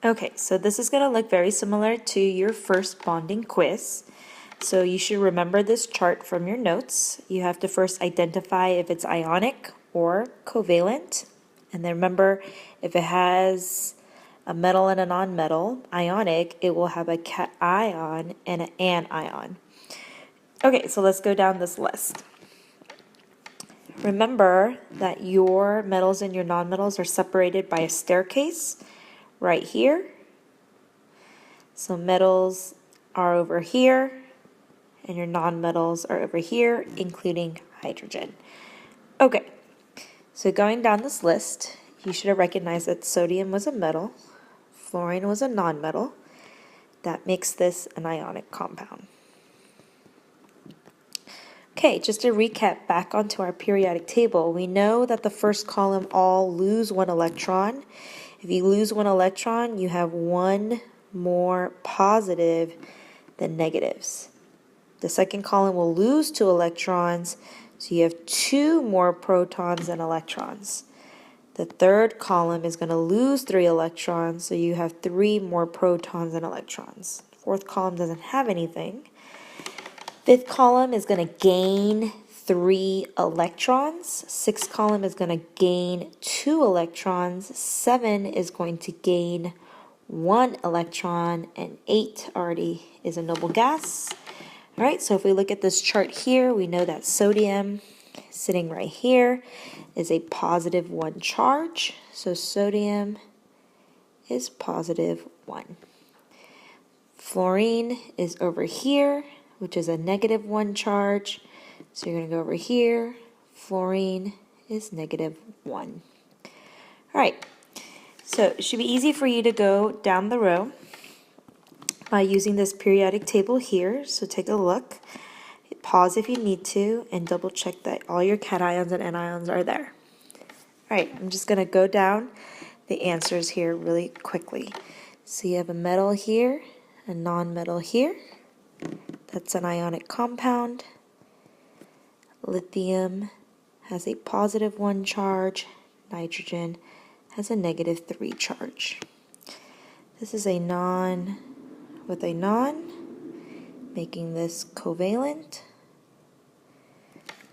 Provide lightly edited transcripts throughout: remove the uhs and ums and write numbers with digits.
Okay, so this is going to look very similar to your first bonding quiz. So you should remember this chart from your notes. You have to first identify if it's ionic or covalent. And then remember, if it has a metal and a nonmetal, ionic, it will have a cation and an anion. Okay, so let's go down this list. Remember that your metals and your nonmetals are separated by a staircase right here. So metals are over here, and your nonmetals are over here, including hydrogen. Okay, so going down this list, you should have recognized that sodium was a metal, fluorine was a nonmetal. That makes this an ionic compound. Okay, just to recap back onto our periodic table, we know that the first column all lose one electron. If you lose one electron, you have one more positive than negatives. The second column will lose 2 electrons, so you have 2 more protons than electrons. The third column is going to lose 3 electrons, so you have 3 more protons than electrons. Fourth column doesn't have anything. Fifth column is going to gain 3 electrons. Sixth column is going to gain 2 electrons. 7 is going to gain 1 electron, and 8 already is a noble gas. All right, so if we look at this chart here, we know that sodium, sitting right here, is a positive 1 charge. So sodium is positive 1. Fluorine is over here, which is a negative 1 charge. So you're going to go over here. Fluorine is negative 1. All right, so it should be easy for you to go down the row by using this periodic table here. So take a look. Pause if you need to, and double check that all your cations and anions are there. All right, I'm just going to go down the answers here really quickly. So you have a metal here, a non-metal here. That's an ionic compound. Lithium has a positive 1 charge. Nitrogen has a negative 3 charge. This is a non with a non, making this covalent.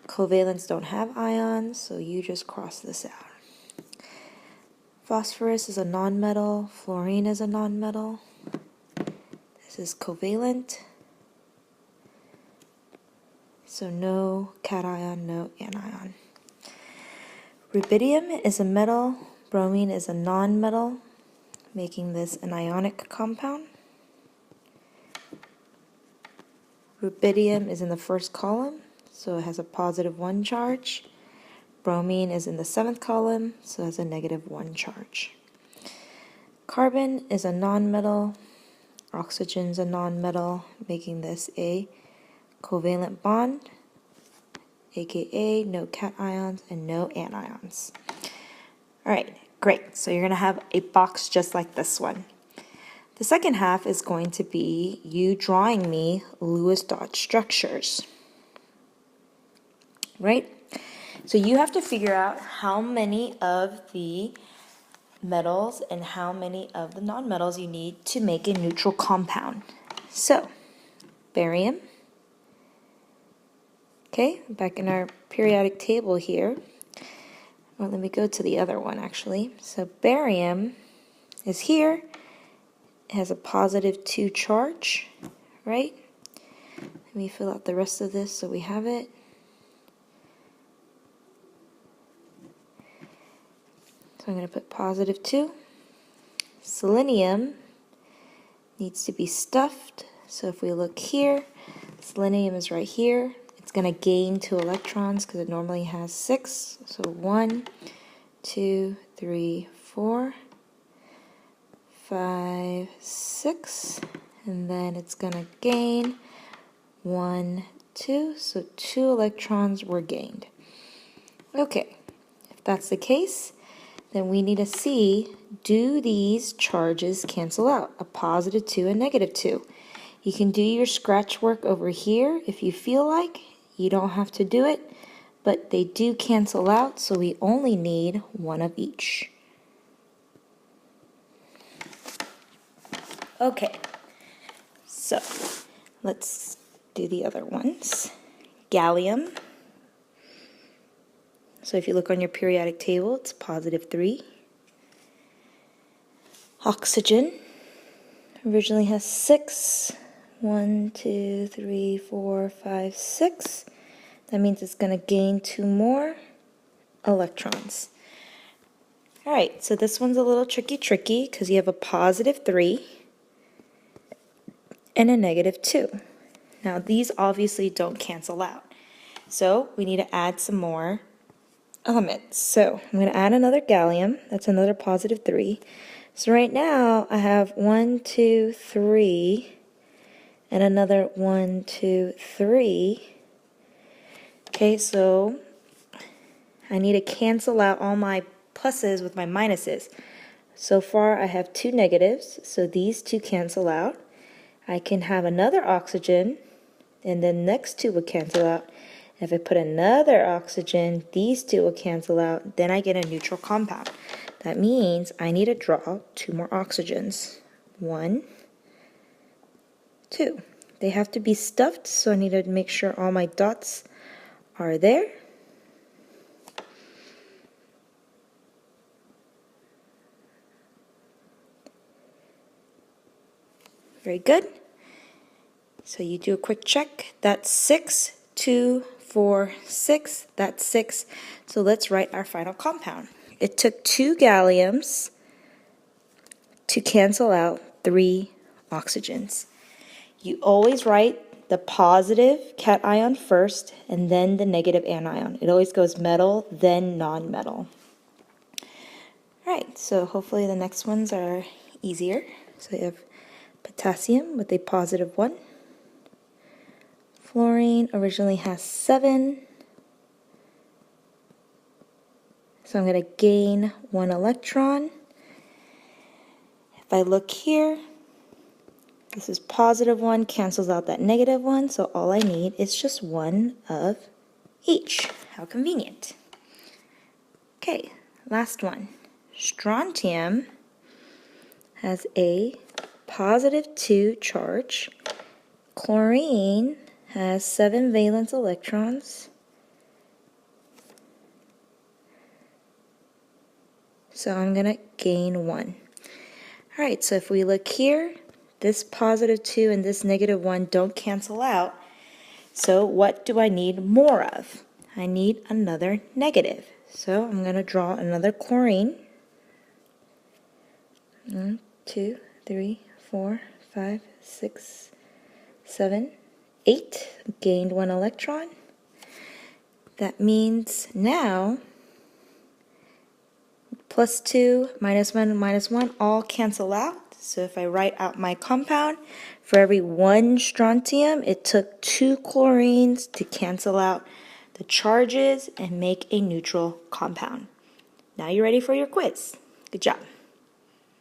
Covalents don't have ions, so you just cross this out. Phosphorus is a nonmetal. Fluorine is a nonmetal. This is covalent. So no cation, no anion. Rubidium is a metal. Bromine is a nonmetal, making this an ionic compound. Rubidium is in the first column, so it has a positive 1 charge. Bromine is in the 7th column, so it has a negative 1 charge. Carbon is a nonmetal. Oxygen is a nonmetal, making this a covalent bond, aka no cations and no anions. All right, great. So you're going to have a box just like this one. The second half is going to be you drawing me Lewis dot structures, right? So you have to figure out how many of the metals and how many of the nonmetals you need to make a neutral compound. So, barium. Okay, back in our periodic table here. Well, let me go to the other one actually. So barium is here. It has a positive 2 charge, right? Let me fill out the rest of this so we have it. So I'm going to put positive 2. Selenium needs to be stuffed. So if we look here, selenium is right here. It's going to gain 2 electrons because it normally has 6. So 1, 2, 3, 4, 5, 6. And then it's going to gain 1, 2. So 2 electrons were gained. Okay, if that's the case, then we need to see, do these charges cancel out? A positive 2 and negative 2. You can do your scratch work over here if you feel like. You don't have to do it, but they do cancel out, so we only need one of each. Okay, so let's do the other ones. Gallium. So if you look on your periodic table, it's +3. Oxygen originally has 6. 1, 2, 3, 4, 5, 6. That means it's going to gain 2 more electrons. All right, so this one's a little tricky because you have a +3 and a -2. Now these obviously don't cancel out. So we need to add some more elements. So I'm going to add another gallium. That's another +3. So right now I have 1, 2, 3, and another 1, 2, 3. Okay, so I need to cancel out all my pluses with my minuses. So far I have 2 negatives, so these 2 cancel out. I can have another oxygen, and then next 2 would cancel out. If I put another oxygen, these 2 will cancel out. Then I get a neutral compound. That means I need to draw 2 more oxygens. 1, 2. They have to be stuffed, so I need to make sure all my dots are there. Very good. So you do a quick check. That's 6, 2, 4, 6. That's 6. So let's write our final compound. It took 2 galliums to cancel out 3 oxygens. You always write the positive cation first and then the negative anion. It always goes metal, then non-metal. All right, so hopefully the next ones are easier. So you have potassium with a +1. Fluorine originally has 7. So I'm going to gain 1 electron. If I look here, this is +1, cancels out that -1, so all I need is just 1 of each. How convenient. Okay, last one. Strontium has a +2 charge. Chlorine has 7 valence electrons. So I'm going to gain 1. All right, so if we look here, this +2 and this -1 don't cancel out. So what do I need more of? I need another negative. So I'm going to draw another chlorine. 1, 2, 3, 4, 5, 6, 7, 8. Gained 1 electron. That means now +2, -1, -1 all cancel out. So if I write out my compound, for every 1 strontium, it took 2 chlorines to cancel out the charges and make a neutral compound. Now you're ready for your quiz. Good job.